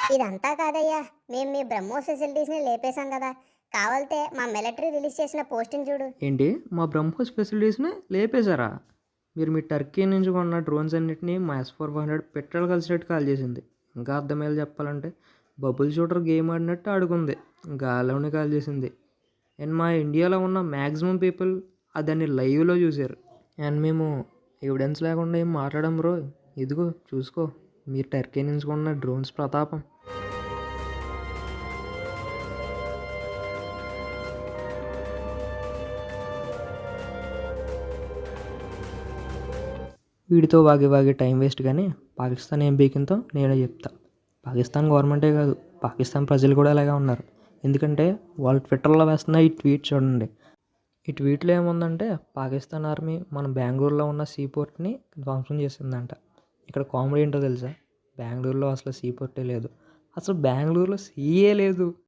ఇదంతా కాదయ్యా. మేము మీ బ్రహ్మోస్ ఫెసిలిటీస్‌ని లేపేశాం గదా! కావాలితే మా మిలిటరీ రిలీజ్ చేసిన పోస్ట్‌ని చూడు. ఏంటి మా బ్రహ్మోస్ ఫెసిలిటీస్ని లేపేశారా? మీరు మీ టర్కీ నుంచి కొన్న డ్రోన్స్ అన్నిటిని మా S-400 పెట్రోల్ కలిసినట్టు కాల్ చేసింది. ఇంకా అర్థమయ్యేలా చెప్పాలంటే బబుల్ షూటర్ గేమ్ ఆడినట్టు ఆడుకుంది. గాల్లోనే కాల్ చేసింది. అండ్ మా ఇండియాలో ఉన్న మ్యాక్సిమం పీపుల్ దాన్ని లైవ్లో చూశారు. అండ్ మేము ఎవిడెన్స్ లేకుండా ఏం మాట్లాడడం బ్రో. ఇదిగో చూసుకో మీరు టర్కీ నుంచి కొన్న డ్రోన్స్ ప్రతాపం. వీడితో వాగి వాగి టైం వేస్ట్ కానీ పాకిస్తాన్ ఏం బీకింతో నేనే చెప్తా. పాకిస్తాన్ గవర్నమెంటే కాదు, పాకిస్తాన్ ప్రజలు కూడా అలాగే ఉన్నారు. ఎందుకంటే వాళ్ళు ట్విట్టర్లో వేస్తున్న ఈ ట్వీట్ చూడండి. ఈ ట్వీట్లో ఏముందంటే పాకిస్తాన్ ఆర్మీ మన బెంగళూరులో ఉన్న సీ పోర్ట్ని ధ్వంసం చేసిందంట. ఇక్కడ కామెడీ ఏంటో తెలుసా? బెంగళూరులో అసలు సీ పోర్టే లేదు. అసలు బెంగళూరులో సీయే లేదు.